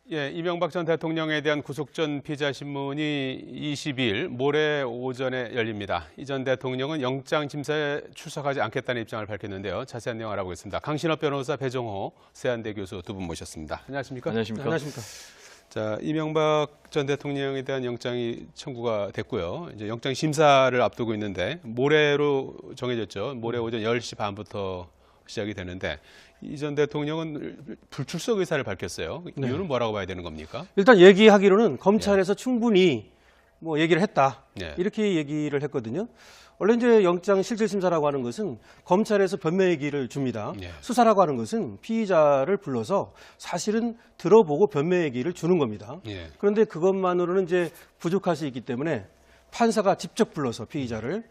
예, 이명박 전 대통령에 대한 구속 전 피의자 신문이 20일 모레 오전에 열립니다. 이 전 대통령은 영장 심사에 출석하지 않겠다는 입장을 밝혔는데요. 자세한 내용 알아보겠습니다. 강신업 변호사, 배종호 세안대 교수 두 분 모셨습니다. 안녕하십니까? 안녕하십니까? 안녕하십니까? 자, 이명박 전 대통령에 대한 영장이 청구가 됐고요. 이제 영장 심사를 앞두고 있는데 모레로 정해졌죠. 모레 오전 10시 반부터 시작이 되는데 이 전 대통령은 불출석 의사를 밝혔어요. 이유는 뭐라고 봐야 되는 겁니까? 일단 얘기하기로는 검찰에서 충분히 뭐 얘기를 했다. 예. 이렇게 얘기를 했거든요. 원래 이제 영장 실질심사라고 하는 것은 검찰에서 변명 얘기를 줍니다. 예. 수사라고 하는 것은 피의자를 불러서 사실은 들어보고 변명 얘기를 주는 겁니다. 예. 그런데 그것만으로는 이제 부족할 수 있기 때문에 판사가 직접 불러서 피의자를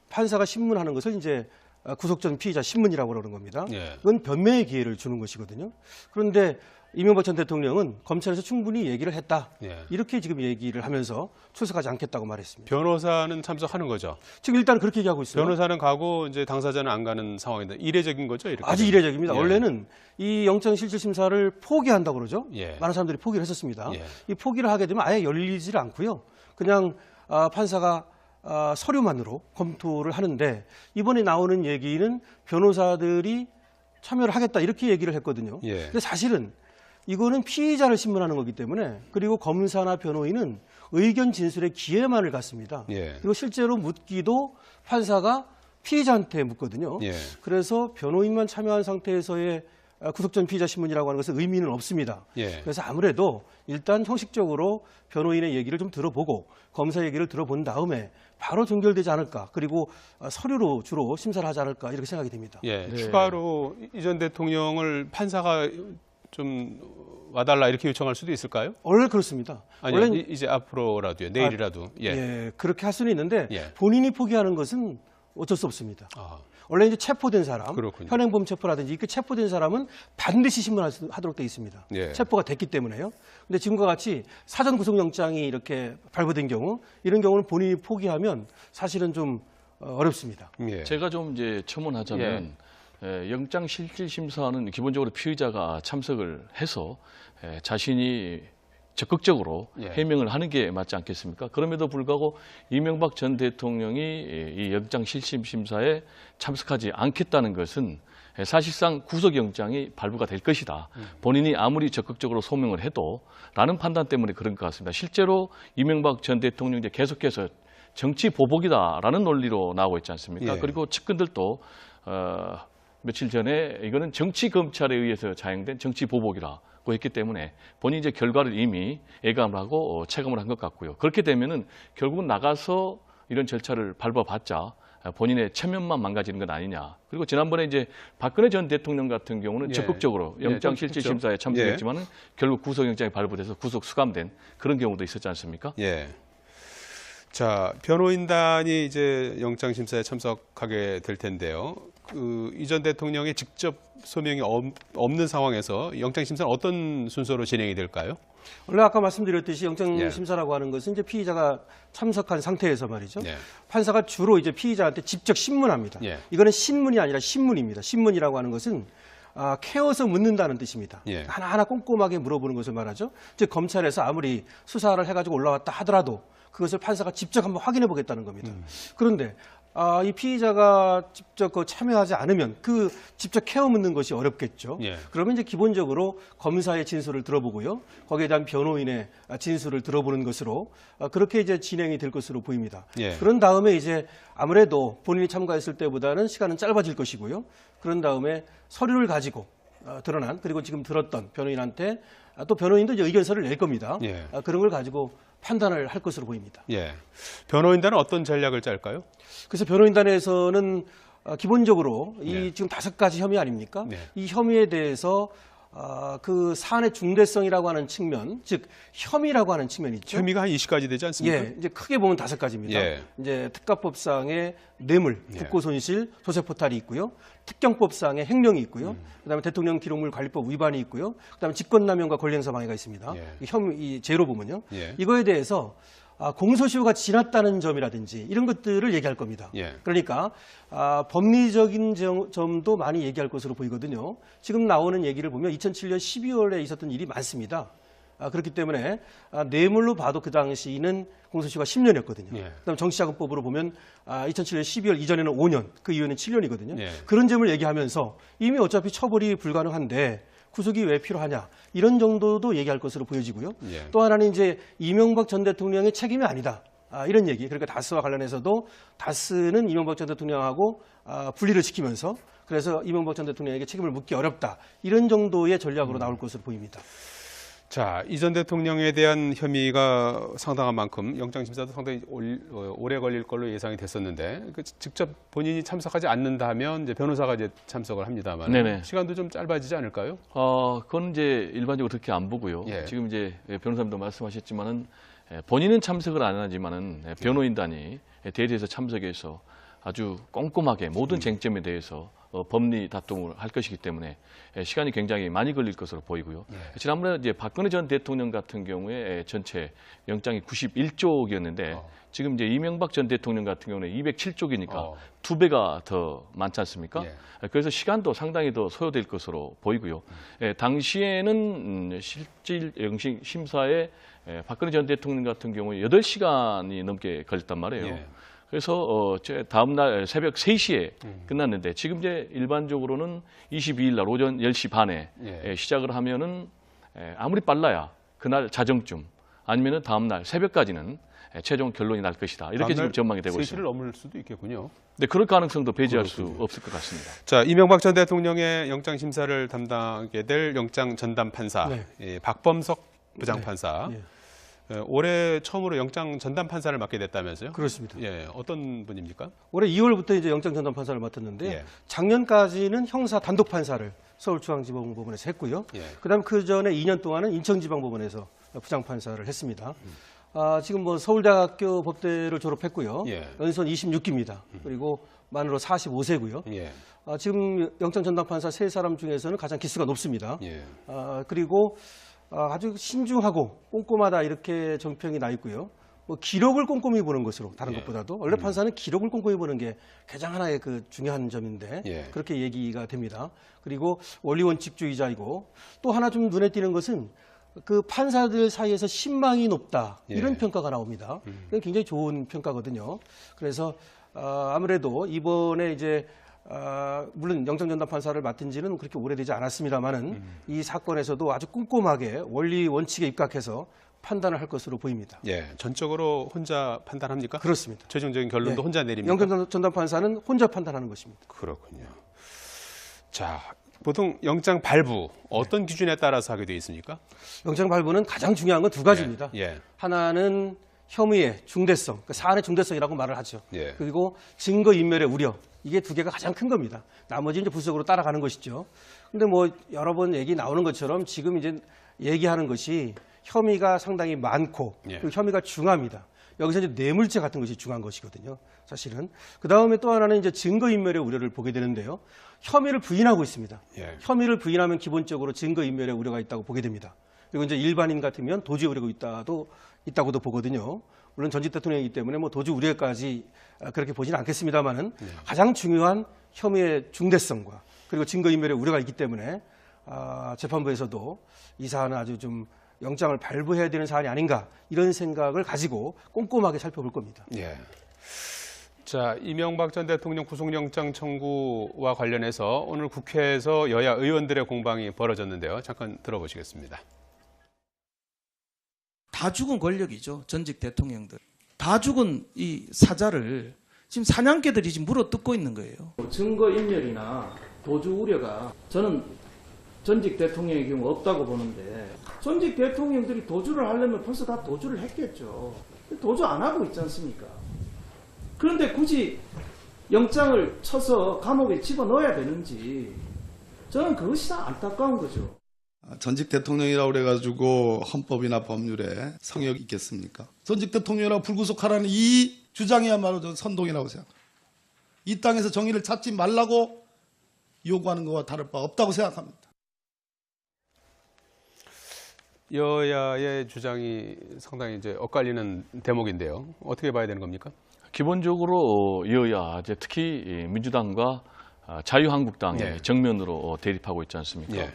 판사가 신문하는 것을 이제 구속 전 피의자 신문이라고 그러는 겁니다. 예. 그건 변명의 기회를 주는 것이거든요. 그런데 이명박 전 대통령은 검찰에서 충분히 얘기를 했다. 예. 이렇게 지금 얘기를 하면서 출석하지 않겠다고 말했습니다. 변호사는 참석하는 거죠. 지금 일단 그렇게 얘기하고 있어요. 변호사는 가고 이제 당사자는 안 가는 상황인데 이례적인 거죠, 이렇게? 아주 이례적입니다. 예. 원래는 이 영장 실질심사를 포기한다고 그러죠. 예. 많은 사람들이 포기를 했었습니다. 예. 이 포기를 하게 되면 아예 열리질 않고요. 그냥 판사가 서류만으로 검토를 하는데 이번에 나오는 얘기는 변호사들이 참여를 하겠다 이렇게 얘기를 했거든요. 예. 근데 사실은 이거는 피의자를 신문하는 거기 때문에 그리고 검사나 변호인은 의견 진술의 기회만을 갖습니다. 예. 그리고 실제로 묻기도 판사가 피의자한테 묻거든요. 예. 그래서 변호인만 참여한 상태에서의 구속 전 피의자 신문이라고 하는 것은 의미는 없습니다. 예. 그래서 아무래도 일단 형식적으로 변호인의 얘기를 좀 들어보고 검사 얘기를 들어본 다음에 바로 종결되지 않을까. 그리고 서류로 주로 심사를 하지 않을까 이렇게 생각이 됩니다. 예. 네. 추가로 이 전 대통령을 판사가 좀 와달라 이렇게 요청할 수도 있을까요? 원래 그렇습니다. 아니요, 원래 이제 앞으로라도요, 내일이라도. 예. 그렇게 할 수는 있는데 예. 본인이 포기하는 것은 어쩔 수 없습니다. 아, 원래 이제 체포된 사람, 그렇군요. 현행범 체포라든지 이렇게 체포된 사람은 반드시 신문하도록 돼 있습니다. 예. 체포가 됐기 때문에요. 근데 지금과 같이 사전 구속영장이 이렇게 발부된 경우, 이런 경우는 본인이 포기하면 사실은 좀 어렵습니다. 예. 제가 좀 이제 첨언하자면 영장 실질 심사는 기본적으로 피의자가 참석을 해서 자신이 적극적으로 예. 해명을 하는 게 맞지 않겠습니까? 그럼에도 불구하고 이명박 전 대통령이 이 영장 실질 심사에 참석하지 않겠다는 것은 사실상 구속영장이 발부가 될 것이다. 본인이 아무리 적극적으로 소명을 해도 라는 판단 때문에 그런 것 같습니다. 실제로 이명박 전 대통령이 이제 계속해서 정치 보복이다라는 논리로 나오고 있지 않습니까? 예. 그리고 측근들도 며칠 전에 이거는 정치 검찰에 의해서 자행된 정치 보복이라고 했기 때문에 본인이 이제 결과를 이미 예감을 하고 체감을 한 것 같고요. 그렇게 되면은 결국은 나가서 이런 절차를 밟아봤자 본인의 체면만 망가지는 건 아니냐. 그리고 지난번에 이제 박근혜 전 대통령 같은 경우는 예. 적극적으로 영장 실질 심사에 참석했지만은 결국 구속영장이 발부돼서 구속 수감된 그런 경우도 있었지 않습니까? 예. 자, 변호인단이 이제 영장 심사에 참석하게 될 텐데요. 이 전 대통령의 직접 소명이 없는 상황에서 영장 심사는 어떤 순서로 진행이 될까요? 원래 아까 말씀드렸듯이 영장 예. 심사라고 하는 것은 이제 피의자가 참석한 상태에서 말이죠. 예. 판사가 주로 이제 피의자한테 직접 신문합니다. 예. 이거는 신문이 아니라 신문입니다. 신문이라고 하는 것은 캐어서 묻는다는 뜻입니다. 예. 하나하나 꼼꼼하게 물어보는 것을 말하죠. 즉 검찰에서 아무리 수사를 해가지고 올라왔다 하더라도 그것을 판사가 직접 한번 확인해 보겠다는 겁니다. 그런데 이 피의자가 직접 참여하지 않으면 그 직접 캐어 묻는 것이 어렵겠죠. 예. 그러면 이제 기본적으로 검사의 진술을 들어보고요. 거기에 대한 변호인의 진술을 들어보는 것으로 그렇게 이제 진행이 될 것으로 보입니다. 예. 그런 다음에 이제 아무래도 본인이 참가했을 때보다는 시간은 짧아질 것이고요. 그런 다음에 서류를 가지고 드러난 그리고 지금 들었던 변호인한테 또 변호인도 이제 의견서를 낼 겁니다. 예. 그런 걸 가지고 판단을 할 것으로 보입니다. 예. 변호인단은 어떤 전략을 짤까요? 그래서 변호인단에서는 기본적으로 이 네. 지금 5가지 혐의 아닙니까? 네. 이 혐의에 대해서 그 사안의 중대성이라고 하는 측면, 즉 혐의라고 하는 측면이 있죠. 혐의가 한 20가지 되지 않습니까? 예, 이제 크게 보면 5가지입니다. 예. 이제 특가법상의 뇌물, 예. 국고손실, 조세포탈이 있고요. 특경법상의 횡령이 있고요. 그다음에 대통령 기록물 관리법 위반이 있고요. 그다음에 직권남용과 권리행사 방해가 있습니다. 예. 이 죄로 보면요. 예. 이거에 대해서 공소시효가 지났다는 점이라든지 이런 것들을 얘기할 겁니다. 예. 그러니까 법리적인 점도 많이 얘기할 것으로 보이거든요. 지금 나오는 얘기를 보면 2007년 12월에 있었던 일이 많습니다. 그렇기 때문에 뇌물로 봐도 그 당시는 공소시효가 10년이었거든요. 예. 그다음 정치자금법으로 보면 2007년 12월 이전에는 5년, 그 이후에는 7년이거든요. 예. 그런 점을 얘기하면서 이미 어차피 처벌이 불가능한데 구속이 왜 필요하냐 이런 정도도 얘기할 것으로 보여지고요. 예. 또 하나는 이제 이명박 전 대통령의 책임이 아니다. 이런 얘기. 그러니까 다스와 관련해서도 다스는 이명박 전 대통령하고 분리를 시키면서 그래서 이명박 전 대통령에게 책임을 묻기 어렵다. 이런 정도의 전략으로 나올 것으로 보입니다. 자, 이 전 대통령에 대한 혐의가 상당한 만큼 영장심사도 상당히 오래 걸릴 걸로 예상이 됐었는데 직접 본인이 참석하지 않는다면 이제 변호사가 이제 참석을 합니다만 네네. 시간도 좀 짧아지지 않을까요? 그건 이제 일반적으로 그렇게 안 보고요. 예. 지금 이제 변호사님도 말씀하셨지만은 본인은 참석을 안 하지만은 변호인단이 대리해서 참석해서 아주 꼼꼼하게 모든 쟁점에 대해서 법리 다툼을 할 것이기 때문에 시간이 굉장히 많이 걸릴 것으로 보이고요. 지난번에 이제 박근혜 전 대통령 같은 경우에 전체 영장이 91쪽이었는데 지금 이제 이명박 전 대통령 같은 경우는 207쪽이니까 2배가 더 많지 않습니까? 예. 그래서 시간도 상당히 더 소요될 것으로 보이고요. 당시에는 실질 영장 심사에 박근혜 전 대통령 같은 경우에 8시간이 넘게 걸렸단 말이에요. 예. 그래서 다음 날 새벽 3시에 끝났는데 지금 이제 일반적으로는 22일 날 오전 10시 반에 예. 시작을 하면은 아무리 빨라야 그날 자정쯤 아니면은 다음 날 새벽까지는 최종 결론이 날 것이다. 이렇게 지금 전망이 되고 3시를 있습니다. 넘을 수도 있겠군요. 근데 그럴 가능성도 배제할 그렇군요. 수 없을 것 같습니다. 자, 이명박 전 대통령의 영장 심사를 담당하게 될 영장 전담 판사 네. 박범석 부장판사. 네. 올해 처음으로 영장 전담 판사를 맡게 됐다면서요? 그렇습니다. 예, 어떤 분입니까? 올해 2월부터 이제 영장 전담 판사를 맡았는데 예. 작년까지는 형사 단독 판사를 서울중앙지방법원에서 했고요. 예. 그다음 그 전에 2년 동안은 인천지방법원에서 부장 판사를 했습니다. 지금 뭐 서울대학교 법대를 졸업했고요. 예. 연수원 26기입니다. 그리고 만으로 45세고요. 예. 지금 영장 전담 판사 3사람 중에서는 가장 기수가 높습니다. 예. 그리고 아주 신중하고 꼼꼼하다 이렇게 정평이 나 있고요. 뭐 기록을 꼼꼼히 보는 것으로 다른 예. 것보다도 원래 판사는 기록을 꼼꼼히 보는 게 가장 하나의 그 중요한 점인데 예. 그렇게 얘기가 됩니다. 그리고 원리 원칙주의자이고 또 하나 좀 눈에 띄는 것은 그 판사들 사이에서 신망이 높다 이런 예. 평가가 나옵니다. 이건 굉장히 좋은 평가거든요. 그래서 아무래도 이번에 이제 물론 영장전담 판사를 맡은 지는 그렇게 오래되지 않았습니다만은 이 사건에서도 아주 꼼꼼하게 원리 원칙에 입각해서 판단을 할 것으로 보입니다. 예. 전적으로 혼자 판단합니까? 그렇습니다. 최종적인 결론도 네. 혼자 내립니까? 영장전담 판사는 혼자 판단하는 것입니다. 그렇군요. 자, 보통 영장 발부 어떤 기준에 따라서 하게 되어 있습니까? 영장 발부는 가장 중요한 건 두 가지입니다. 예. 하나는 혐의의 중대성, 그러니까 사안의 중대성이라고 말을 하죠. 예. 그리고 증거 인멸의 우려. 이게 두 개가 가장 큰 겁니다. 나머지 이제 부수적으로 따라가는 것이죠. 근데 뭐 여러 번 얘기 나오는 것처럼 지금 이제 얘기하는 것이 혐의가 상당히 많고 예. 그리고 혐의가 중합니다. 여기서 이제 뇌물죄 같은 것이 중요한 것이거든요. 사실은. 그 다음에 또 하나는 이제 증거 인멸의 우려를 보게 되는데요. 혐의를 부인하고 있습니다. 예. 혐의를 부인하면 기본적으로 증거 인멸의 우려가 있다고 보게 됩니다. 그리고 이제 일반인 같으면 도주 우려가 있다고도 보거든요. 물론 전직 대통령이기 때문에 뭐 도주 우려까지 그렇게 보지는 않겠습니다만은 가장 중요한 혐의의 중대성과 그리고 증거 인멸의 우려가 있기 때문에 재판부에서도 이 사안은 아주 좀 영장을 발부해야 되는 사안이 아닌가 이런 생각을 가지고 꼼꼼하게 살펴볼 겁니다. 예. 자, 이명박 전 대통령 구속영장 청구와 관련해서 오늘 국회에서 여야 의원들의 공방이 벌어졌는데요. 잠깐 들어보시겠습니다. 다 죽은 권력이죠. 전직 대통령들. 다 죽은 이 사자를 지금 사냥개들이 지금 물어뜯고 있는 거예요. 증거인멸이나 도주 우려가 저는 전직 대통령의 경우 없다고 보는데 전직 대통령들이 도주를 하려면 벌써 다 도주를 했겠죠. 도주 안 하고 있지 않습니까? 그런데 굳이 영장을 쳐서 감옥에 집어넣어야 되는지 저는 그것이 다 안타까운 거죠. 전직 대통령이라고 그래가지고 헌법이나 법률에 성역이 있겠습니까? 전직 대통령이라고 불구속하라는 이 주장이야말로 저는 선동이라고 생각합니다. 이 땅에서 정의를 찾지 말라고 요구하는 것과 다를 바 없다고 생각합니다. 여야의 주장이 상당히 이제 엇갈리는 대목인데요. 어떻게 봐야 되는 겁니까? 기본적으로 여야, 이제 특히 민주당과 자유한국당이 예. 정면으로 대립하고 있지 않습니까? 예.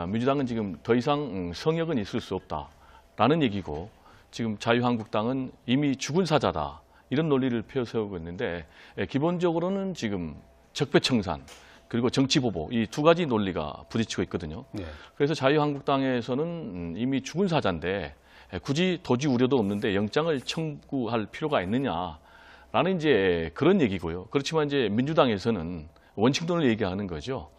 민주당은 지금 더 이상 성역은 있을 수 없다라는 얘기고 지금 자유한국당은 이미 죽은 사자다 이런 논리를 펴세우고 있는데 기본적으로는 지금 적폐청산 그리고 정치보복 이 두 가지 논리가 부딪히고 있거든요. 네. 그래서 자유한국당에서는 이미 죽은 사자인데 굳이 도주 우려도 없는데 영장을 청구할 필요가 있느냐라는 이제 그런 얘기고요. 그렇지만 이제 민주당에서는 원칙론을 얘기하는 거죠.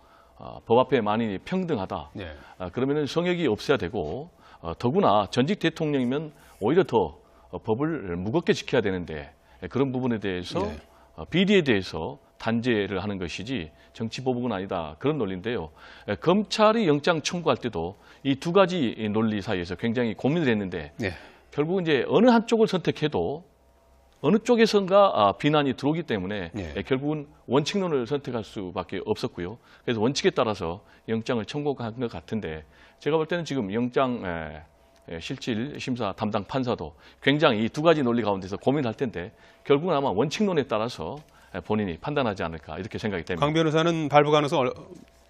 법 앞에 만인이 평등하다. 네. 그러면은 성역이 없어야 되고 더구나 전직 대통령이면 오히려 더 법을 무겁게 지켜야 되는데 그런 부분에 대해서 네. 비리에 대해서 단죄를 하는 것이지 정치 보복은 아니다 그런 논리인데요. 검찰이 영장 청구할 때도 이 두 가지 논리 사이에서 굉장히 고민을 했는데 네. 결국 이제 어느 한쪽을 선택해도 어느 쪽에선가 비난이 들어오기 때문에 네. 결국은 원칙론을 선택할 수밖에 없었고요. 그래서 원칙에 따라서 영장을 청구한 것 같은데 제가 볼 때는 지금 영장 실질 심사 담당 판사도 굉장히 이 두 가지 논리 가운데서 고민할 텐데 결국은 아마 원칙론에 따라서 본인이 판단하지 않을까 이렇게 생각이 됩니다. 강 변호사는 발부 가능성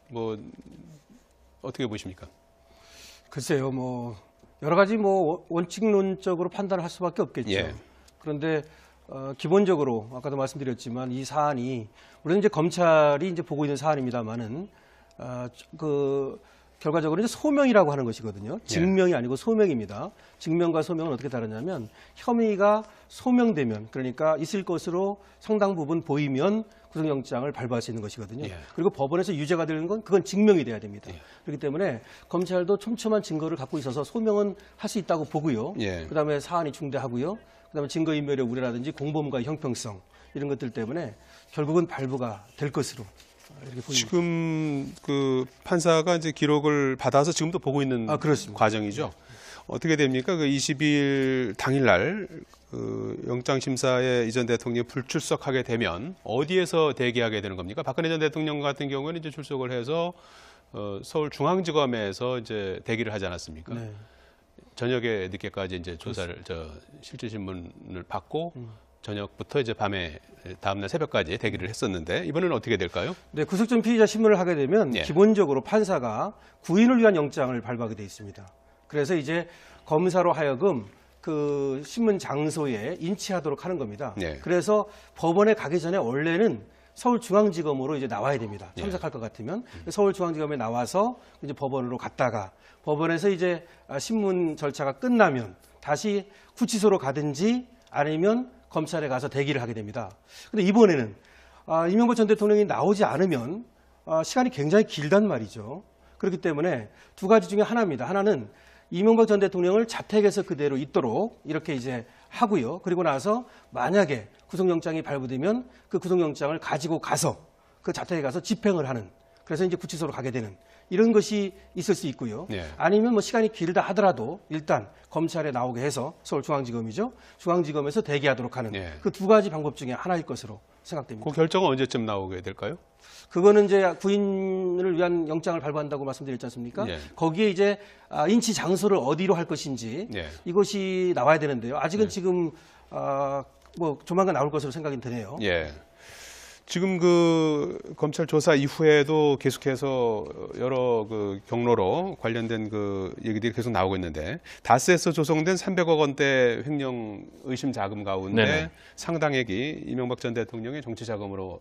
뭐 어떻게 보십니까? 글쎄요, 뭐 여러 가지 뭐 원칙론적으로 판단을 할 수밖에 없겠죠. 예. 그런데 기본적으로 아까도 말씀드렸지만 이 사안이 물론 이제 검찰이 이제 보고 있는 사안입니다만은 그 결과적으로 이제 소명이라고 하는 것이거든요. 증명이 아니고 소명입니다. 증명과 소명은 어떻게 다르냐면 혐의가 소명되면 그러니까 있을 것으로 상당 부분 보이면 구속영장을 발부할 수 있는 것이거든요. 예. 그리고 법원에서 유죄가 되는 건 그건 증명이 돼야 됩니다. 그렇기 때문에 검찰도 촘촘한 증거를 갖고 있어서 소명은 할 수 있다고 보고요. 예. 그다음에 사안이 중대하고요. 그다음에 증거인멸의 우려라든지 공범과의 형평성 이런 것들 때문에 결국은 발부가 될 것으로 이렇게 보입니다. 지금 그 판사가 이제 기록을 받아서 지금도 보고 있는 그렇습니다. 과정이죠. 어떻게 됩니까? 그 20일 당일날 그 영장 심사에 이 전 대통령이 불출석하게 되면 어디에서 대기하게 되는 겁니까? 박근혜 전 대통령 같은 경우에는 이제 출석을 해서 서울중앙지검에서 이제 대기를 하지 않았습니까? 네. 저녁에 늦게까지 이제 조사를 실질 신문을 받고 저녁부터 이제 밤에 다음날 새벽까지 대기를 했었는데 이번에는 어떻게 될까요? 네, 구속전 피의자 신문을 하게 되면 예. 기본적으로 판사가 구인을 위한 영장을 발부하게 돼 있습니다. 그래서 이제 검사로 하여금 그 신문 장소에 인치하도록 하는 겁니다. 네. 그래서 법원에 가기 전에 원래는 서울중앙지검으로 이제 나와야 됩니다. 참석할 것 같으면 서울중앙지검에 나와서 이제 법원으로 갔다가 법원에서 이제 신문 절차가 끝나면 다시 구치소로 가든지 아니면 검찰에 가서 대기를 하게 됩니다. 근데 이번에는 이명박 전 대통령이 나오지 않으면 시간이 굉장히 길단 말이죠. 그렇기 때문에 두 가지 중에 하나입니다. 하나는 이명박 전 대통령을 자택에서 그대로 있도록 이렇게 이제 하고요. 그리고 나서 만약에 구속영장이 발부되면 그 구속영장을 가지고 가서 그 자택에 가서 집행을 하는 그래서 이제 구치소로 가게 되는 이런 것이 있을 수 있고요. 네. 아니면 뭐 시간이 길다 하더라도 일단 검찰에 나오게 해서 서울중앙지검이죠. 중앙지검에서 대기하도록 하는 네. 그 두 가지 방법 중에 하나일 것으로 생각됩니다. 그 결정은 언제쯤 나오게 될까요? 그거는 이제 구인을 위한 영장을 발부한다고 말씀드렸지 않습니까? 네. 거기에 이제 인치 장소를 어디로 할 것인지 네. 이것이 나와야 되는데요. 아직은 지금 뭐 조만간 나올 것으로 생각이 드네요. 예. 지금 그 검찰 조사 이후에도 계속해서 여러 그 경로로 관련된 그 얘기들이 계속 나오고 있는데 다스에서 조성된 300억 원대 횡령 의심 자금 가운데 네네. 상당액이 이명박 전 대통령의 정치 자금으로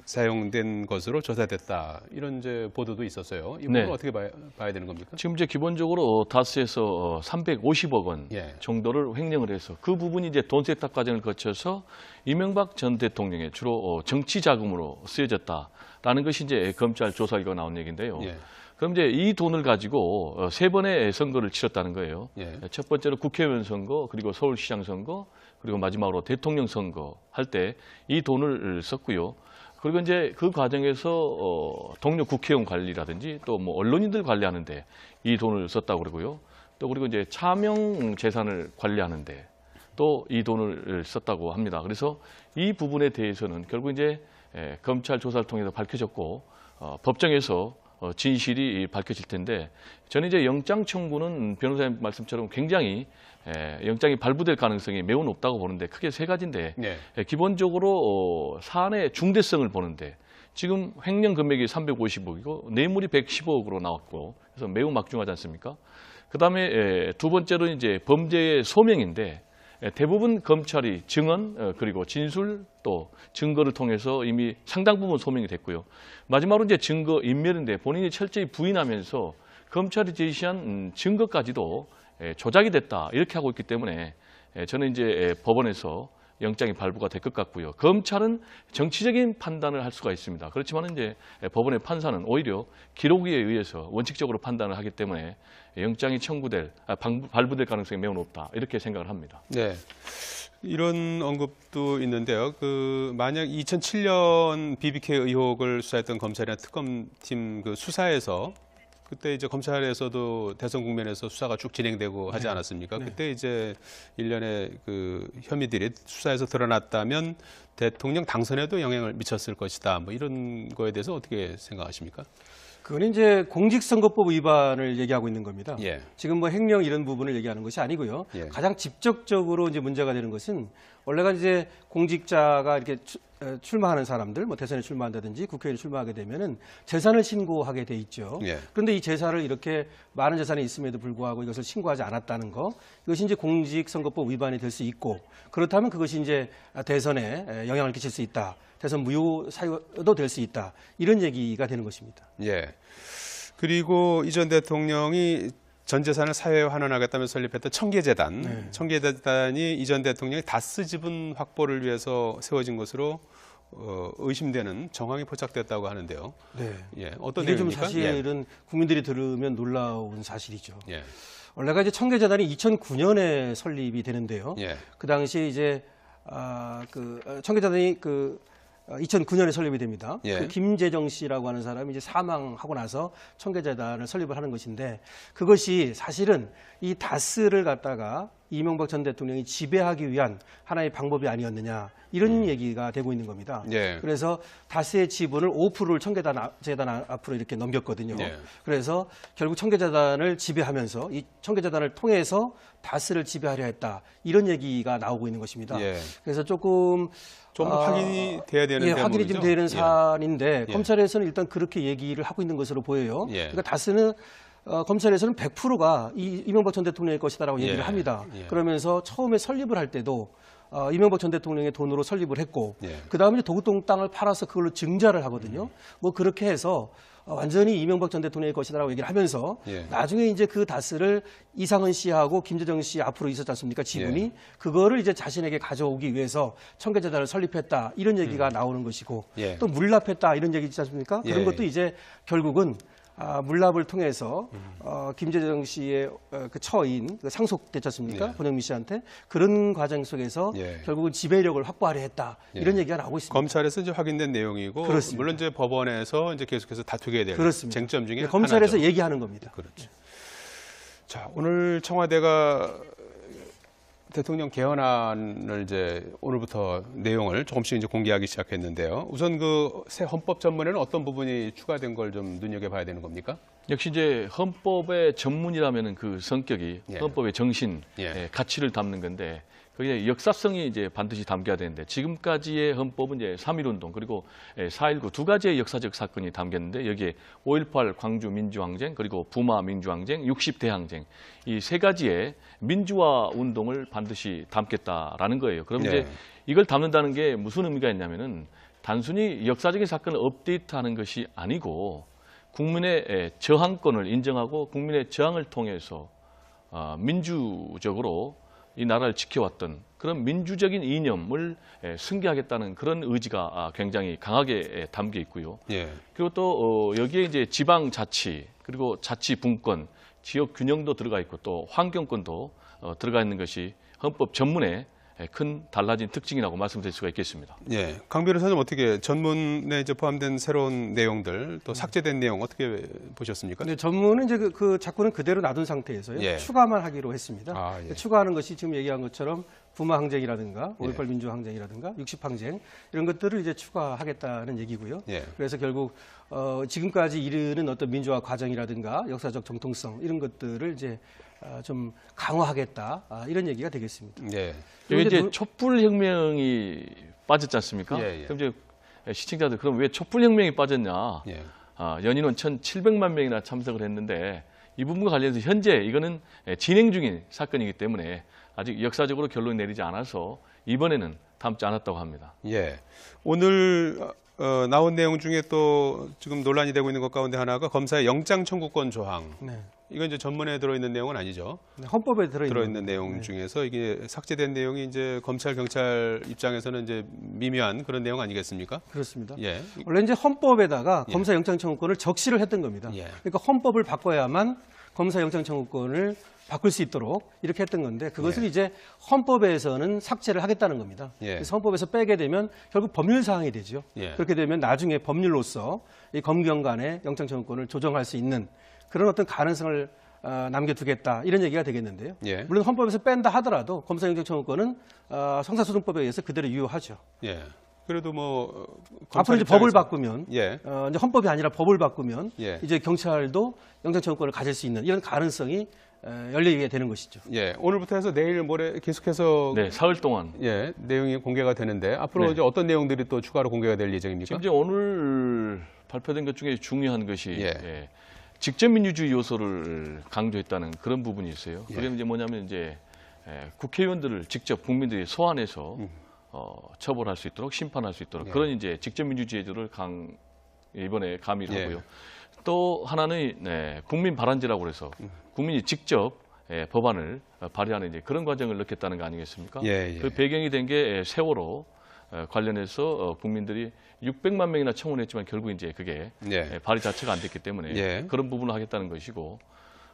사용된 것으로 조사됐다 이런 이제 보도도 있었어요. 이 부분은 네. 어떻게 봐야 되는 겁니까? 지금 이제 기본적으로 다스에서 350억 원 예. 정도를 횡령을 해서 그 부분이 이제 돈 세탁 과정을 거쳐서 이명박 전 대통령의 주로 정치 자금으로 쓰여졌다라는 것이 이제 검찰 조사 결과 나온 얘기인데요. 예. 그럼 이제 이 돈을 가지고 세 번의 선거를 치렀다는 거예요. 예. 첫 번째로 국회의원 선거, 그리고 서울시장 선거, 그리고 마지막으로 대통령 선거 할 때 이 돈을 썼고요. 그리고 이제 그 과정에서 동료 국회의원 관리라든지 또 뭐 언론인들 관리하는데 이 돈을 썼다고 그러고요. 또 그리고 이제 차명 재산을 관리하는데 또 이 돈을 썼다고 합니다. 그래서 이 부분에 대해서는 결국 이제 검찰 조사를 통해서 밝혀졌고 법정에서 진실이 밝혀질 텐데 저는 이제 영장 청구는 변호사님 말씀처럼 굉장히 영장이 발부될 가능성이 매우 높다고 보는데 크게 세 가지인데 네. 기본적으로 사안의 중대성을 보는데 지금 횡령 금액이 350억이고 뇌물이 115억으로 나왔고 그래서 매우 막중하지 않습니까? 그다음에 두 번째로 이제 범죄의 소명인데 대부분 검찰이 증언 그리고 진술 또 증거를 통해서 이미 상당 부분 소명이 됐고요. 마지막으로 이제 증거 인멸인데 본인이 철저히 부인하면서 검찰이 제시한 증거까지도 조작이 됐다 이렇게 하고 있기 때문에 저는 이제 법원에서 영장이 발부가 될 것 같고요. 검찰은 정치적인 판단을 할 수가 있습니다. 그렇지만 이제 법원의 판사는 오히려 기록에 의해서 원칙적으로 판단을 하기 때문에 영장이 발부될 가능성이 매우 높다 이렇게 생각을 합니다. 네. 이런 언급도 있는데요. 만약 2007년 BBK 의혹을 수사했던 검찰이나 특검팀 수사에서 그때 이제 검찰에서도 대선 국면에서 수사가 쭉 진행되고 하지 않았습니까? 네. 그때 이제 일련의 혐의들이 수사에서 드러났다면 대통령 당선에도 영향을 미쳤을 것이다. 뭐 이런 거에 대해서 어떻게 생각하십니까? 그건 이제 공직선거법 위반을 얘기하고 있는 겁니다. 예. 지금 뭐 횡령 이런 부분을 얘기하는 것이 아니고요. 예. 가장 직접적으로 이제 문제가 되는 것은 원래가 이제 공직자가 이렇게 출마하는 사람들, 뭐 대선에 출마한다든지 국회의원에 출마하게 되면은 재산을 신고하게 돼 있죠. 예. 그런데 이 재산을 이렇게 많은 재산이 있음에도 불구하고 이것을 신고하지 않았다는 거, 이것이 이제 공직선거법 위반이 될 수 있고 그렇다면 그것이 이제 대선에 영향을 끼칠 수 있다. 대선 무효 사유도 될 수 있다. 이런 얘기가 되는 것입니다. 예. 그리고 이 전 대통령이 전 재산을 사회에 환원하겠다면서 설립했던 청계재단. 네. 청계재단이 이 전 대통령의 다스 지분 확보를 위해서 세워진 것으로 의심되는 정황이 포착됐다고 하는데요. 네. 예. 어떤 이게 좀 내용입니까? 사실은 국민들이 들으면 놀라운 사실이죠. 예. 원래가 이제 청계재단이 2009년에 설립이 되는데요. 예. 그 당시에 이제 청계재단이 2009년에 설립이 됩니다. 예. 김재정 씨라고 하는 사람이 이제 사망하고 나서 청계재단을 설립을 하는 것인데 그것이 사실은 이 다스를 갖다가 이명박 전 대통령이 지배하기 위한 하나의 방법이 아니었느냐 이런 얘기가 되고 있는 겁니다. 예. 그래서 다스의 지분을 5%를 청계재단 앞으로 이렇게 넘겼거든요. 예. 그래서 결국 청계재단을 지배하면서 이 청계재단을 통해서 다스를 지배하려 했다 이런 얘기가 나오고 있는 것입니다. 예. 그래서 조금 좀 확인이 돼야 되는 예, 확인이 좀 대목이죠? 되는 예. 사안인데 예. 검찰에서는 일단 그렇게 얘기를 하고 있는 것으로 보여요. 예. 그러니까 다스는 검찰에서는 100%가 이명박 전 대통령의 것이다라고 얘기를 예. 합니다. 예. 그러면서 처음에 설립을 할 때도 이명박 전 대통령의 돈으로 설립을 했고 예. 그다음에 이제 도곡동 땅을 팔아서 그걸로 증자를 하거든요. 뭐 그렇게 해서 완전히 이명박 전 대통령의 것이다라고 얘기를 하면서 예. 나중에 이제 그 다스를 이상은 씨하고 김재정 씨 앞으로 있었지 않습니까? 지분이 예. 그거를 이제 자신에게 가져오기 위해서 청계재단을 설립했다 이런 얘기가 나오는 것이고 예. 또 물납했다 이런 얘기 있지 않습니까? 예. 그런 것도 이제 결국은 물납을 통해서 김재정 씨의 그 처인 상속됐지 않습니까? 예. 권영미 씨한테 그런 과정 속에서 예. 결국은 지배력을 확보하려 했다 이런 예. 얘기가 나오고 있습니다. 검찰에서 이제 확인된 내용이고 그렇습니다. 물론 이제 법원에서 이제 계속해서 다투게 될 그렇습니다. 쟁점 중에 네, 검찰에서 하나죠. 얘기하는 겁니다. 그렇죠. 자, 오늘 청와대가 대통령 개헌안을 이제 오늘부터 내용을 조금씩 이제 공개하기 시작했는데요. 우선 새 헌법 전문에는 어떤 부분이 추가된 걸 좀 눈여겨봐야 되는 겁니까? 역시 이제 헌법의 전문이라면은 그 성격이 예. 헌법의 정신, 예. 가치를 담는 건데 그게 역사성이 이제 반드시 담겨야 되는데 지금까지의 헌법은 이제 3.1운동 그리고 4.19 두 가지의 역사적 사건이 담겼는데 여기에 5.18 광주 민주항쟁 그리고 부마 민주항쟁, 60대 항쟁 이 세 가지의 민주화 운동을 반드시 담겠다라는 거예요. 그럼 네. 이제 이걸 담는다는 게 무슨 의미가 있냐면은 단순히 역사적인 사건을 업데이트하는 것이 아니고 국민의 저항권을 인정하고 국민의 저항을 통해서 민주적으로 이 나라를 지켜왔던 그런 민주적인 이념을 승계하겠다는 그런 의지가 굉장히 강하게 담겨 있고요. 예. 그리고 또 여기에 이제 지방자치 그리고 자치분권, 지역 균형도 들어가 있고 또 환경권도 들어가 있는 것이 헌법 전문의 큰 달라진 특징이라고 말씀드릴 수가 있겠습니다. 예. 강 변호사님 어떻게 전문에 이제 포함된 새로운 내용들 또 삭제된 내용 어떻게 보셨습니까? 근데 전문은 이제 그 자꾸는 그대로 놔둔 상태에서요. 예. 추가만 하기로 했습니다. 아, 예. 추가하는 것이 지금 얘기한 것처럼 부마 항쟁이라든가 예. 5.18 민주 항쟁이라든가 60 항쟁 이런 것들을 이제 추가하겠다는 얘기고요. 예. 그래서 결국 지금까지 이르는 어떤 민주화 과정이라든가 역사적 정통성 이런 것들을 이제 좀 강화하겠다 이런 얘기가 되겠습니다. 예. 여기 이제 이제 촛불 혁명이 빠졌지 않습니까? 예, 예. 그럼 이제 시청자들 그럼 왜 촛불혁명이 빠졌냐? 예. 연인원 1,700만 명이나 참석을 했는데 이 부분과 관련해서 현재 이거는 진행 중인 사건이기 때문에 아직 역사적으로 결론이 내리지 않아서 이번에는 담지 않았다고 합니다. 예. 오늘 나온 내용 중에 또 지금 논란이 되고 있는 것 가운데 하나가 검사의 영장 청구권 조항. 네. 이건 이제 전문에 들어있는 내용은 아니죠. 네, 헌법에 들어있는 내용 중에서 이게 삭제된 내용이 이제 검찰 경찰 입장에서는 이제 미묘한 그런 내용 아니겠습니까? 그렇습니다. 예. 원래 이제 헌법에다가 예. 검사 영장 청구권을 적시를 했던 겁니다. 예. 그러니까 헌법을 바꿔야만 검사 영장 청구권을 바꿀 수 있도록 이렇게 했던 건데 그것을 이제 헌법에서는 삭제를 하겠다는 겁니다. 예. 그래서 헌법에서 빼게 되면 결국 법률 사항이 되죠. 예. 그렇게 되면 나중에 법률로서 이 검경 간의 영장 청구권을 조정할 수 있는 그런 어떤 가능성을 남겨두겠다 이런 얘기가 되겠는데요. 예. 물론 헌법에서 뺀다 하더라도 검사 영장 청구권은 형사소송법에 의해서 그대로 유효하죠. 예. 그래도 뭐 앞으로 이제 검찰 법을 입장에서- 바꾸면 예. 이제 헌법이 아니라 법을 바꾸면 예. 이제 경찰도 영장 청구권을 가질 수 있는 이런 가능성이 열리게 되는 것이죠. 예. 오늘부터 해서 내일 모레 계속해서 네, 사흘 동안. 예, 내용이 공개가 되는데 앞으로 네. 이제 어떤 내용들이 또 추가로 공개가 될 예정입니까? 지금 이제 오늘 발표된 것 중에 중요한 것이 예. 직접 민주주의 요소를 강조했다는 그런 부분이 있어요. 예. 그게 이제 뭐냐면 이제 국회의원들을 직접 국민들이 소환해서 처벌할 수 있도록 심판할 수 있도록 예. 그런 이제 직접 민주주의를 이번에 가미를 예. 하고요. 또 하나는 국민 발안제라고 그래서 국민이 직접 법안을 발의하는 이제 그런 과정을 넣겠다는 거 아니겠습니까? 예, 예. 그 배경이 된 게 세월호 관련해서 국민들이 600만 명이나 청원했지만 결국 이제 그게 예. 발의 자체가 안 됐기 때문에 예. 그런 부분을 하겠다는 것이고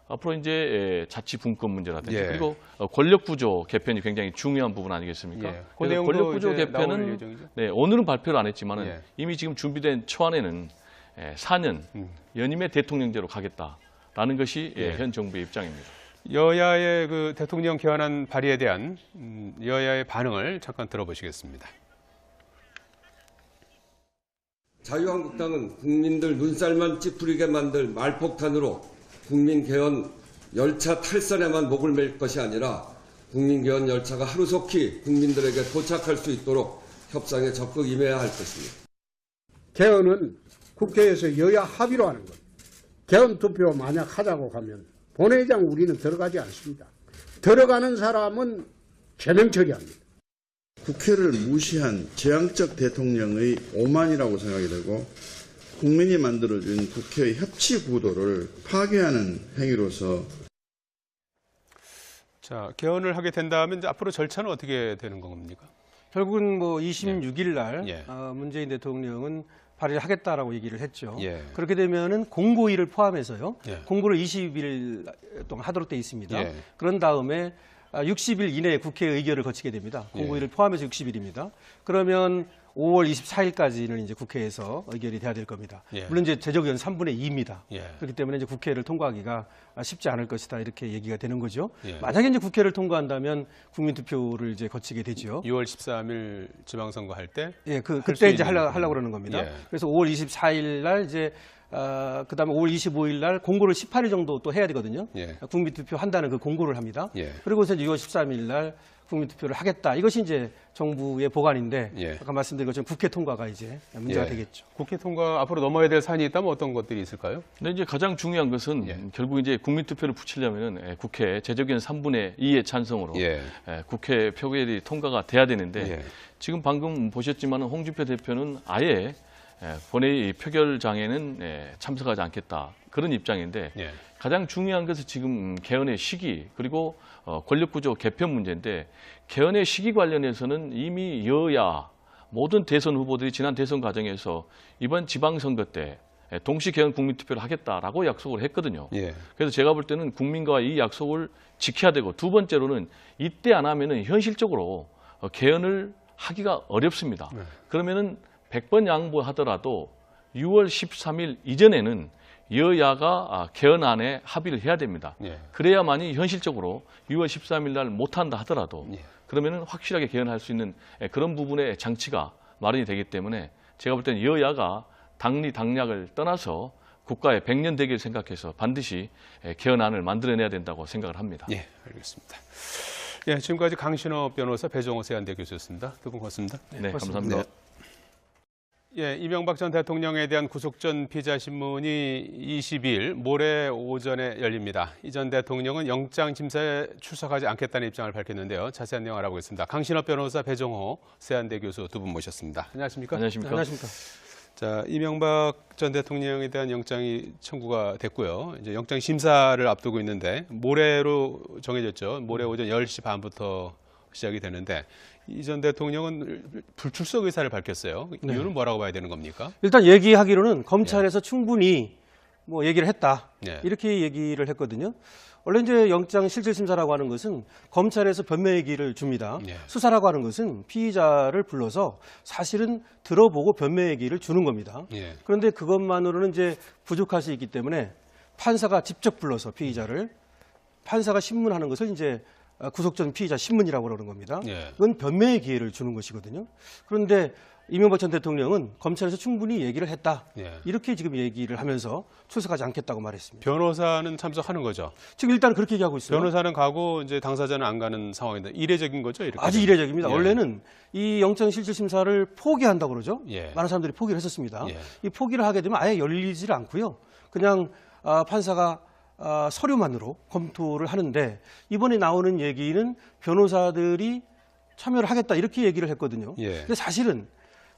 앞으로 이제 자치분권 문제라든지 예. 그리고 권력구조 개편이 굉장히 중요한 부분 아니겠습니까? 예. 그 그래서 내용도 권력구조 이제 나올 개편은 예정이죠? 네, 오늘은 발표를 안 했지만은 예. 이미 지금 준비된 초안에는 4년 연임의 대통령제로 가겠다라는 것이 예. 현 정부의 입장입니다. 여야의 그 대통령 개헌안 발의에 대한 여야의 반응을 잠깐 들어보시겠습니다. 자유한국당은 국민들 눈살만 찌푸리게 만들 말폭탄으로 국민개헌 열차 탈선에만 목을 맬 것이 아니라 국민개헌 열차가 하루속히 국민들에게 도착할 수 있도록 협상에 적극 임해야 할 것입니다. 개헌은 국회에서 여야 합의로 하는 것. 개헌 투표 만약 하자고 하면 본회의장 우리는 들어가지 않습니다. 들어가는 사람은 제명 처리합니다. 국회를 무시한 재앙적 대통령의 오만이라고 생각이 되고 국민이 만들어준 국회의 협치 구도를 파괴하는 행위로서 자, 개헌을 하게 된다면 이제 앞으로 절차는 어떻게 되는 겁니까? 결국은 뭐 26일 날 예. 문재인 대통령은 발의를 하겠다라고 얘기를 했죠. 예. 그렇게 되면은 공고일을 포함해서요. 예. 공고를 20일 동안 하도록 돼 있습니다. 예. 그런 다음에 60일 이내에 국회 의결을 거치게 됩니다. 공고일을 포함해서 60일입니다. 그러면 5월 24일까지는 이제 국회에서 의결이 돼야 될 겁니다. 예. 물론 이제 제적의원 3분의 2입니다. 예. 그렇기 때문에 이제 국회를 통과하기가 쉽지 않을 것이다 이렇게 얘기가 되는 거죠. 예. 만약에 이제 국회를 통과한다면 국민투표를 이제 거치게 되죠. 6월 13일 지방선거 할 때 예, 수 그때 이제 있는 하려고 그러는 겁니다. 예. 그래서 5월 24일 날 이제 그다음에 5월 25일 날 공고를 18일 정도 또 해야 되거든요. 예. 국민투표 한다는 그 공고를 합니다. 예. 그리고서 이제 6월 13일 날 국민투표를 하겠다. 이것이 이제 정부의 보관인데 예. 아까 말씀드린 것처럼 국회 통과가 이제 문제가 예. 되겠죠. 국회 통과 앞으로 넘어야 될 산이 있다면 어떤 것들이 있을까요? 근데 이제 가장 중요한 것은 예. 결국 이제 국민투표를 붙이려면은 국회 제적의원 3분의 2의 찬성으로 예. 국회 표결이 통과가 돼야 되는데 예. 지금 방금 보셨지만 홍준표 대표는 아예 본회의 표결장에는 참석하지 않겠다 그런 입장인데 예. 가장 중요한 것은 지금 개헌의 시기 그리고 권력구조 개편 문제인데 개헌의 시기 관련해서는 이미 여야 모든 대선 후보들이 지난 대선 과정에서 이번 지방선거 때 동시 개헌 국민투표를 하겠다라고 약속을 했거든요. 예. 그래서 제가 볼 때는 국민과 이 약속을 지켜야 되고 두 번째로는 이때 안 하면은 현실적으로 개헌을 하기가 어렵습니다. 네. 그러면은 100번 양보하더라도 6월 13일 이전에는 여야가 개헌안에 합의를 해야 됩니다. 예. 그래야만이 현실적으로 6월 13일 날 못한다 하더라도 예. 그러면은 확실하게 개헌할 수 있는 그런 부분의 장치가 마련이 되기 때문에 제가 볼 때는 여야가 당리 당략을 떠나서 국가의 100년 대계를 생각해서 반드시 개헌안을 만들어내야 된다고 생각을 합니다. 예, 알겠습니다. 예, 지금까지 강신업 변호사, 배종호 세안대 교수였습니다. 두 분 고맙습니다. 네, 고맙습니다. 감사합니다. 예, 이명박 전 대통령에 대한 구속 전 피의자 신문이 22일 모레 오전에 열립니다. 이 전 대통령은 영장 심사에 출석하지 않겠다는 입장을 밝혔는데요. 자세한 내용 알아보겠습니다. 강신업 변호사, 배종호 세안대 교수 두 분 모셨습니다. 안녕하십니까? 안녕하십니까? 안녕하십니까? 자, 이명박 전 대통령에 대한 영장이 청구가 됐고요. 이제 영장 심사를 앞두고 있는데 모레로 정해졌죠. 모레 오전 10시 반부터 시작이 되는데 이 전 대통령은 불출석 의사를 밝혔어요. 이유는 뭐라고 봐야 되는 겁니까? 일단 얘기하기로는 검찰에서 충분히 뭐 얘기를 했다. 네. 이렇게 얘기를 했거든요. 원래 이제 영장 실질심사라고 하는 것은 검찰에서 변명 얘기를 줍니다. 네. 수사라고 하는 것은 피의자를 불러서 사실은 들어보고 변명 얘기를 주는 겁니다. 예. 그런데 그것만으로는 이제 부족할 수 있기 때문에 판사가 직접 불러서 피의자를 판사가 신문하는 것을 이제 구속 전 피의자 신문이라고 그러는 겁니다. 예. 그건 변명의 기회를 주는 것이거든요. 그런데 이명박 전 대통령은 검찰에서 충분히 얘기를 했다. 예. 이렇게 지금 얘기를 하면서 출석하지 않겠다고 말했습니다. 변호사는 참석하는 거죠. 지금 일단 그렇게 얘기하고 있어요. 변호사는 가고 이제 당사자는 안 가는 상황인데 이례적인 거죠, 이렇게? 아주 이례적입니다. 예. 원래는 이 영장 실질심사를 포기한다고 그러죠. 예. 많은 사람들이 포기를 했었습니다. 예. 이 포기를 하게 되면 아예 열리질 않고요. 그냥 판사가 서류만으로 검토를 하는데 이번에 나오는 얘기는 변호사들이 참여를 하겠다 이렇게 얘기를 했거든요. 예. 근데 사실은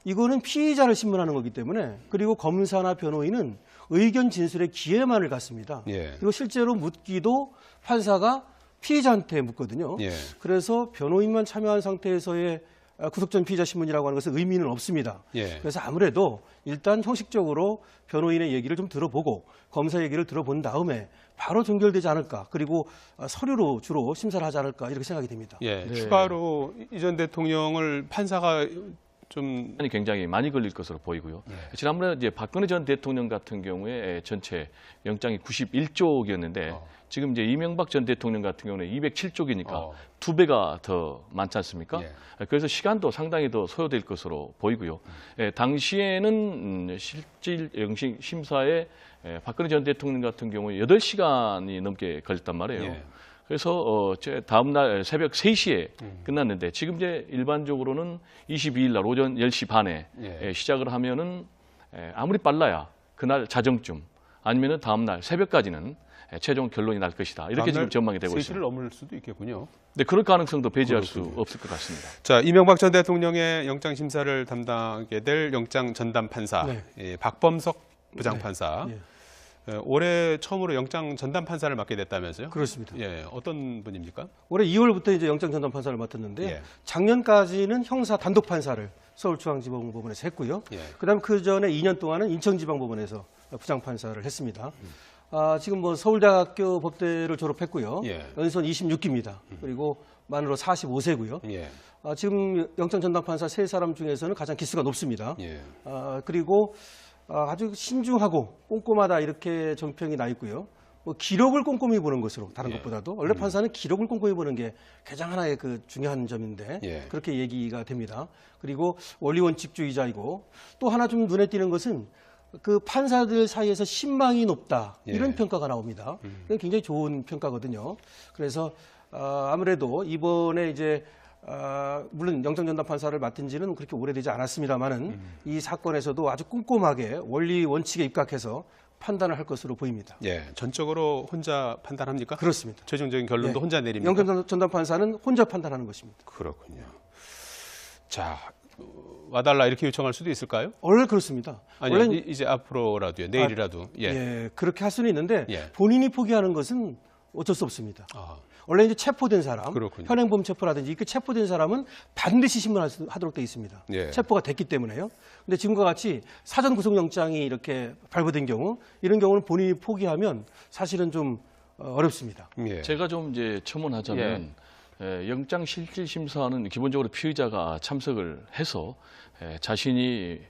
이거는 피의자를 신문하는 거기 때문에 그리고 검사나 변호인은 의견 진술의 기회만을 갖습니다. 예. 그리고 실제로 묻기도 판사가 피의자한테 묻거든요. 예. 그래서 변호인만 참여한 상태에서의 구속 전 피의자 신문이라고 하는 것은 의미는 없습니다. 예. 그래서 아무래도 일단 형식적으로 변호인의 얘기를 좀 들어보고 검사 얘기를 들어본 다음에 바로 종결되지 않을까. 그리고 서류로 주로 심사를 하지 않을까 이렇게 생각이 됩니다. 예. 네. 추가로 이 전 대통령을 판사가 좀 시간이 굉장히 많이 걸릴 것으로 보이고요. 지난번에 이제 박근혜 전 대통령 같은 경우에 전체 영장이 91쪽이었는데 지금 이제 이명박 전 대통령 같은 경우는 207쪽이니까 2배가 더 많지 않습니까? 예. 그래서 시간도 상당히 더 소요될 것으로 보이고요. 당시에는 실질 영장 심사에 박근혜 전 대통령 같은 경우에 8시간이 넘게 걸렸단 말이에요. 예. 그래서 다음 날 새벽 3시에 끝났는데 지금 이제 일반적으로는 22일 날 오전 10시 반에 예. 시작을 하면은 아무리 빨라야 그날 자정쯤 아니면은 다음 날 새벽까지는 최종 결론이 날 것이다. 이렇게 지금 전망이 되고 3시를 있습니다. 넘을 수도 있겠군요. 네, 그럴 가능성도 배제할 수 없을 것 같습니다. 자, 이명박 전 대통령의 영장 심사를 담당하게 될 영장 전담 판사 네. 예, 박범석 부장판사. 네. 올해 처음으로 영장 전담 판사를 맡게 됐다면서요? 그렇습니다. 예, 어떤 분입니까? 올해 2월부터 이제 영장 전담 판사를 맡았는데 예. 작년까지는 형사 단독 판사를 서울중앙지방법원에서 했고요. 예. 그다음 그 전에 2년 동안은 인천지방법원에서 부장 판사를 했습니다. 지금 뭐 서울대학교 법대를 졸업했고요. 예. 연수원 26기입니다. 그리고 만으로 45세고요. 예. 지금 영장 전담 판사 3사람 중에서는 가장 기수가 높습니다. 예. 그리고 아주 신중하고 꼼꼼하다 이렇게 정평이 나 있고요. 뭐 기록을 꼼꼼히 보는 것으로 다른 것보다도 원래 판사는 기록을 꼼꼼히 보는 게 가장 하나의 그 중요한 점인데 예. 그렇게 얘기가 됩니다. 그리고 원리 원칙주의자이고 또 하나 좀 눈에 띄는 것은 그 판사들 사이에서 신망이 높다 이런 예. 평가가 나옵니다. 이건 굉장히 좋은 평가거든요. 그래서 아무래도 이번에 이제 물론 영장전담 판사를 맡은 지는 그렇게 오래되지 않았습니다만은 이 사건에서도 아주 꼼꼼하게 원리 원칙에 입각해서 판단을 할 것으로 보입니다. 예. 전적으로 혼자 판단합니까? 그렇습니다. 최종적인 결론도 예. 혼자 내립니까? 영장전담 판사는 혼자 판단하는 것입니다. 그렇군요. 자, 와달라 이렇게 요청할 수도 있을까요? 원래 그렇습니다. 아니, 원래 이제 앞으로라도요. 내일이라도. 예. 예, 그렇게 할 수는 있는데 예. 본인이 포기하는 것은 어쩔 수 없습니다. 아, 원래 이제 체포된 사람, 그렇군요. 현행범 체포라든지 그 체포된 사람은 반드시 신문하도록 되어 있습니다. 예. 체포가 됐기 때문에요. 근데 지금과 같이 사전 구속영장이 이렇게 발부된 경우, 이런 경우는 본인이 포기하면 사실은 좀 어렵습니다. 예. 제가 좀 이제 첨언하자면 영장 실질 심사는 기본적으로 피의자가 참석을 해서 자신이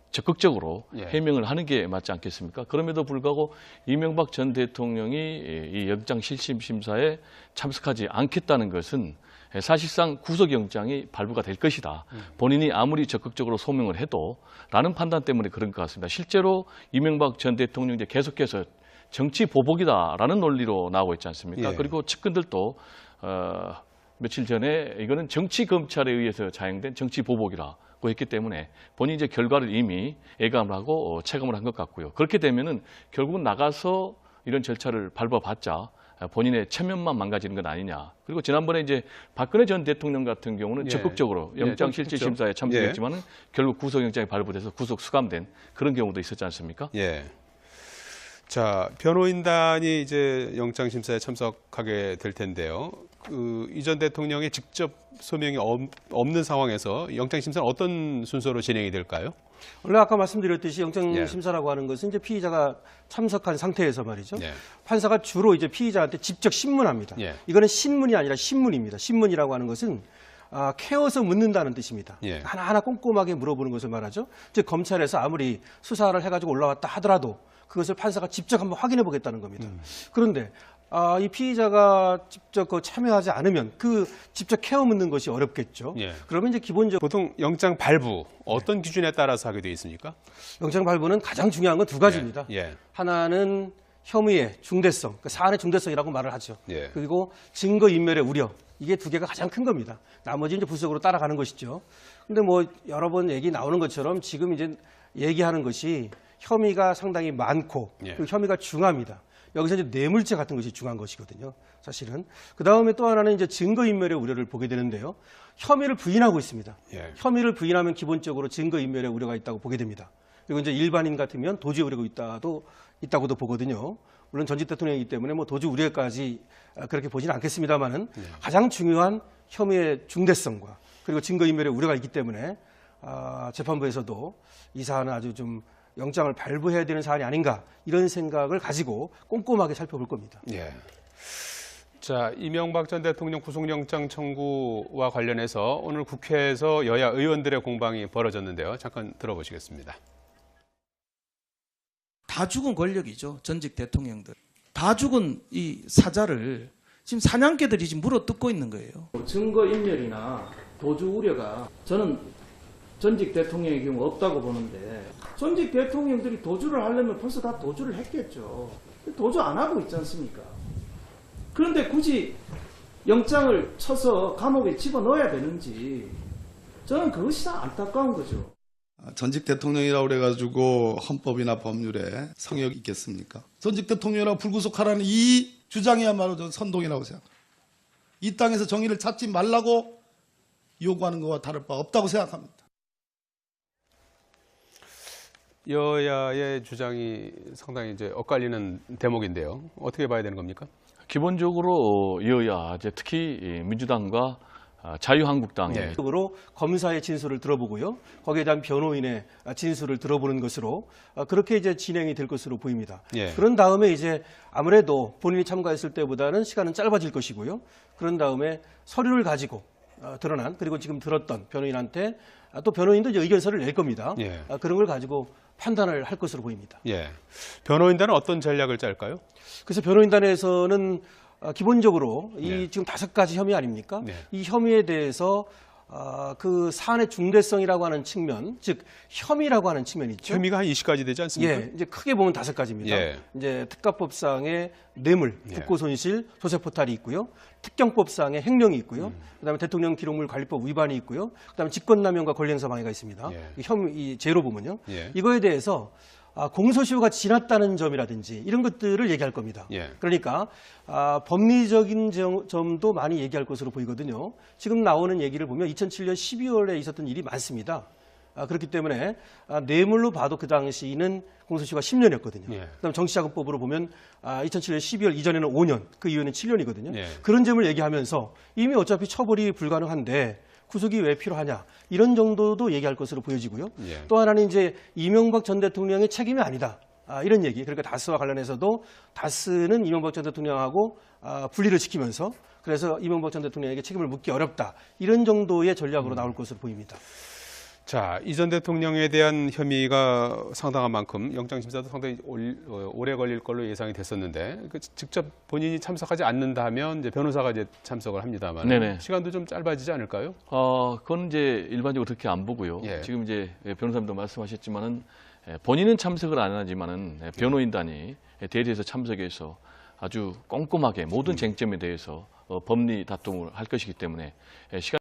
적극적으로 예. 해명을 하는 게 맞지 않겠습니까? 그럼에도 불구하고 이명박 전 대통령이 이 영장 실질 심사에 참석하지 않겠다는 것은 사실상 구속영장이 발부가 될 것이다. 본인이 아무리 적극적으로 소명을 해도 라는 판단 때문에 그런 것 같습니다. 실제로 이명박 전 대통령이 이제 계속해서 정치 보복이다라는 논리로 나오고 있지 않습니까? 예. 그리고 측근들도 며칠 전에 이거는 정치 검찰에 의해서 자행된 정치 보복이라 했기 때문에 본인이 이제 결과를 이미 예감을 하고 체감을 한 것 같고요. 그렇게 되면은 결국은 나가서 이런 절차를 밟아봤자 본인의 체면만 망가지는 건 아니냐. 그리고 지난번에 이제 박근혜 전 대통령 같은 경우는 예. 적극적으로 영장 실질 심사에 참석했지만은 결국 구속영장이 발부돼서 구속 수감된 그런 경우도 있었지 않습니까? 예. 자, 변호인단이 이제 영장 심사에 참석하게 될 텐데요. 이 전 대통령의 직접 소명이 없는 상황에서 영장 심사는 어떤 순서로 진행이 될까요? 원래 아까 말씀드렸듯이 영장 예. 심사라고 하는 것은 이제 피의자가 참석한 상태에서 말이죠. 예. 판사가 주로 이제 피의자한테 직접 신문합니다. 예. 이거는 신문이 아니라 신문입니다. 신문이라고 하는 것은 캐어서 묻는다는 뜻입니다. 예. 하나하나 꼼꼼하게 물어보는 것을 말하죠. 즉 검찰에서 아무리 수사를 해가지고 올라왔다 하더라도 그것을 판사가 직접 한번 확인해 보겠다는 겁니다. 그런데 이 피의자가 직접 참여하지 않으면 직접 캐어 묻는 것이 어렵겠죠. 예. 그러면 이제 기본적으로 보통 영장 발부 어떤 기준에 따라서 하게 되어 있습니까? 영장 발부는 가장 중요한 건 두 가지입니다. 예. 하나는 혐의의 중대성, 그러니까 사안의 중대성이라고 말을 하죠. 예. 그리고 증거 인멸의 우려, 이게 두 개가 가장 큰 겁니다. 나머지 이제 부수적으로 따라가는 것이죠. 근데 뭐 여러 번 얘기 나오는 것처럼 지금 이제 얘기하는 것이 혐의가 상당히 많고 예. 그리고 혐의가 중합니다. 여기서 이제 뇌물죄 같은 것이 중요한 것이거든요. 사실은. 그 다음에 또 하나는 이제 증거인멸의 우려를 보게 되는데요. 혐의를 부인하고 있습니다. 예. 혐의를 부인하면 기본적으로 증거인멸의 우려가 있다고 보게 됩니다. 그리고 이제 일반인 같으면 도주 우려가 있다고도 보거든요. 물론 전직 대통령이기 때문에 뭐 도주 우려까지 그렇게 보지는 않겠습니다만은 가장 중요한 혐의의 중대성과 그리고 증거인멸의 우려가 있기 때문에 재판부에서도 이 사안은 아주 좀 영장을 발부해야 되는 사안이 아닌가 이런 생각을 가지고 꼼꼼하게 살펴볼 겁니다. 예. 자, 이명박 전 대통령 구속영장 청구와 관련해서 오늘 국회에서 여야 의원들의 공방이 벌어졌는데요. 잠깐 들어보시겠습니다. 다 죽은 권력이죠. 전직 대통령들. 다 죽은 이 사자를 지금 사냥개들이 지금 물어뜯고 있는 거예요. 증거인멸이나 도주 우려가 저는 전직 대통령의 경우 없다고 보는데 전직 대통령들이 도주를 하려면 벌써 다 도주를 했겠죠. 도주 안 하고 있지 않습니까? 그런데 굳이 영장을 쳐서 감옥에 집어넣어야 되는지 저는 그것이 다 안타까운 거죠. 전직 대통령이라고 그래가지고 헌법이나 법률에 성역이 있겠습니까? 전직 대통령이라고 불구속하라는 이 주장이야말로 저는 선동이라고 생각합니다. 이 땅에서 정의를 찾지 말라고 요구하는 것과 다를 바 없다고 생각합니다. 여야의 주장이 상당히 이제 엇갈리는 대목인데요. 어떻게 봐야 되는 겁니까? 기본적으로 여야, 이제 특히 민주당과 자유한국당의 으로 검사의 진술을 들어보고요. 거기에 대한 변호인의 진술을 들어보는 것으로 그렇게 이제 진행이 될 것으로 보입니다. 예. 그런 다음에 이제 아무래도 본인이 참가했을 때보다는 시간은 짧아질 것이고요. 그런 다음에 서류를 가지고 드러난 그리고 지금 들었던 변호인한테 또 변호인도 이제 의견서를 낼 겁니다. 예. 그런 걸 가지고 판단을 할 것으로 보입니다. 예. 변호인단은 어떤 전략을 짤까요? 그래서 변호인단에서는 기본적으로 이 네. 지금 5가지 혐의 아닙니까? 네. 이 혐의에 대해서 그 사안의 중대성이라고 하는 측면, 즉 혐의라고 하는 측면이 있죠. 혐의가 한 20가지 되지 않습니까? 예, 이제 크게 보면 5가지입니다. 예. 이제 특가법상의 뇌물, 예. 특고손실, 소재포탈이 있고요. 특경법상의 횡령이 있고요. 그다음에 대통령 기록물 관리법 위반이 있고요. 그다음에 직권남용과 권리행사 방해가 있습니다. 예. 이 제로 보면요. 예. 이거에 대해서 공소시효가 지났다는 점이라든지 이런 것들을 얘기할 겁니다. 예. 그러니까 법리적인 점도 많이 얘기할 것으로 보이거든요. 지금 나오는 얘기를 보면 2007년 12월에 있었던 일이 많습니다. 그렇기 때문에 뇌물로 봐도 그 당시는 공소시효가 10년이었거든요. 예. 그다음 정치자금법으로 보면 2007년 12월 이전에는 5년, 그 이후에는 7년이거든요. 예. 그런 점을 얘기하면서 이미 어차피 처벌이 불가능한데 구속이 왜 필요하냐 이런 정도도 얘기할 것으로 보여지고요. 예. 또 하나는 이제 이명박 전 대통령의 책임이 아니다. 이런 얘기. 그러니까 다스와 관련해서도 다스는 이명박 전 대통령하고 분리를 시키면서 그래서 이명박 전 대통령에게 책임을 묻기 어렵다. 이런 정도의 전략으로 나올 것으로 보입니다. 자, 이 전 대통령에 대한 혐의가 상당한 만큼 영장심사도 상당히 오래 걸릴 걸로 예상이 됐었는데 직접 본인이 참석하지 않는다면 이제 변호사가 이제 참석을 합니다만 네네. 시간도 좀 짧아지지 않을까요? 그건 이제 일반적으로 그렇게 안 보고요. 예. 지금 이제 변호사님도 말씀하셨지만은 본인은 참석을 안 하지만은 변호인단이 대리해서 참석해서 아주 꼼꼼하게 모든 쟁점에 대해서 법리 다툼을 할 것이기 때문에 시간